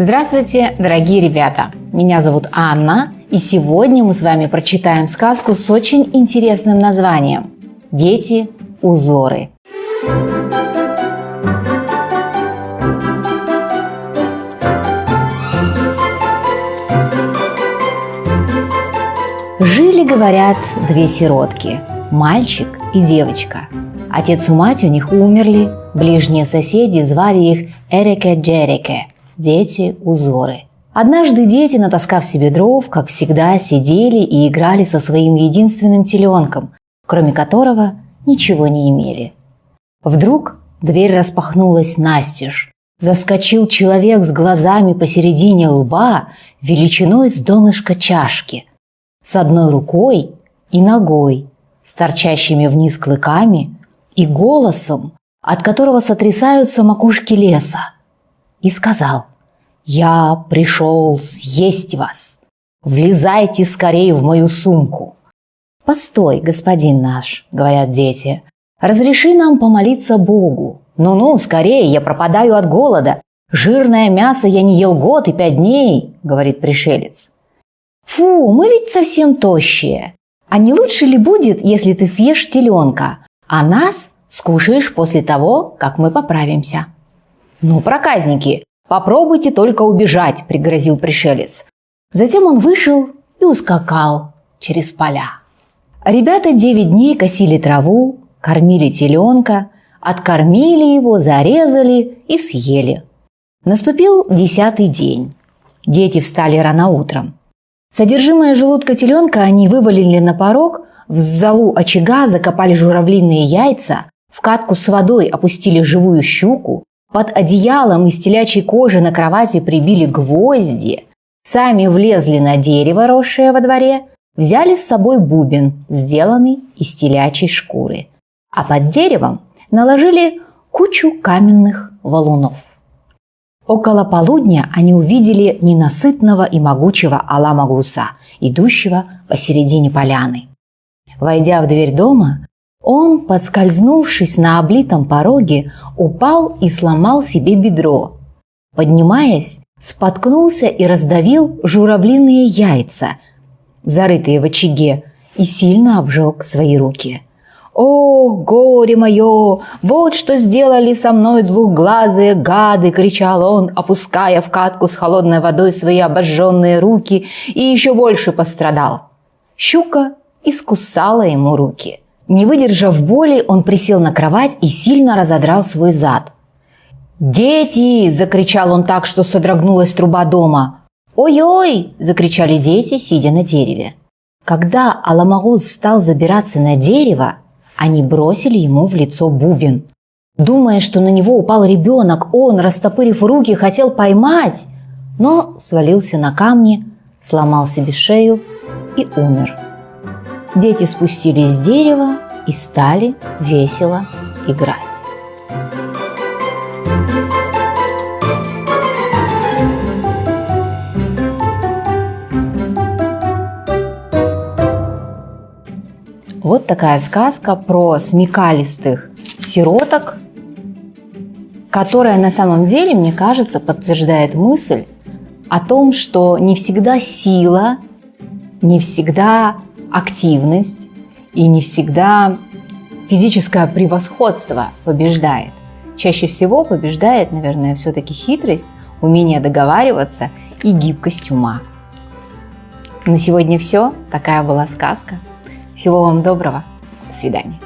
Здравствуйте, дорогие ребята! Меня зовут Анна, и сегодня мы с вами прочитаем сказку с очень интересным названием «Дети-узоры». Жили, говорят, две сиротки – мальчик и девочка. Отец и мать у них умерли, ближние соседи звали их Эреке-Джереке – дети-узоры. Однажды дети, натаскав себе дров, как всегда, сидели и играли со своим единственным теленком, кроме которого ничего не имели. Вдруг дверь распахнулась настежь. Заскочил человек с глазами посередине лба, величиной с донышка чашки, с одной рукой и ногой, с торчащими вниз клыками и голосом, от которого сотрясаются макушки леса, и сказал: «Я пришел съесть вас. Влезайте скорее в мою сумку». «Постой, господин наш», — говорят дети, — «разреши нам помолиться Богу. Ну-ну, скорее, я пропадаю от голода. Жирное мясо я не ел год и 5 дней», — говорит пришелец. «Фу, мы ведь совсем тощие. А не лучше ли будет, если ты съешь теленка, а нас скушаешь после того, как мы поправимся?» «Ну, проказники, попробуйте только убежать», – пригрозил пришелец. Затем он вышел и ускакал через поля. Ребята 9 дней косили траву, кормили теленка, откормили его, зарезали и съели. Наступил 10-й день. Дети встали рано утром. Содержимое желудка теленка они вывалили на порог, в золу очага закопали журавлиные яйца, в катку с водой опустили живую щуку, под одеялом из телячьей кожи на кровати прибили гвозди, сами влезли на дерево, росшее во дворе, взяли с собой бубен, сделанный из телячьей шкуры, а под деревом наложили кучу каменных валунов. Около полудня они увидели ненасытного и могучего Аламагуса, идущего посередине поляны. Войдя в дверь дома, он, подскользнувшись на облитом пороге, упал и сломал себе бедро. Поднимаясь, споткнулся и раздавил журавлиные яйца, зарытые в очаге, и сильно обжег свои руки. «Ох, горе мое! Вот что сделали со мной двухглазые гады!» – кричал он, опуская в катку с холодной водой свои обожженные руки, и еще больше пострадал. Щука искусала ему руки. Не выдержав боли, он присел на кровать и сильно разодрал свой зад. «Дети!» – закричал он так, что содрогнулась труба дома. «Ой-ой!» – закричали дети, сидя на дереве. Когда Аламагус стал забираться на дерево, они бросили ему в лицо бубен. Думая, что на него упал ребенок, он, растопырив руки, хотел поймать, но свалился на камни, сломал себе шею и умер. Дети спустились с дерева и стали весело играть. Вот такая сказка про смекалистых сироток, которая на самом деле, мне кажется, подтверждает мысль о том, что не всегда сила, не всегда активность и не всегда физическое превосходство побеждает. Чаще всего побеждает, наверное, все-таки хитрость, умение договариваться и гибкость ума. На сегодня все. Такая была сказка. Всего вам доброго. До свидания.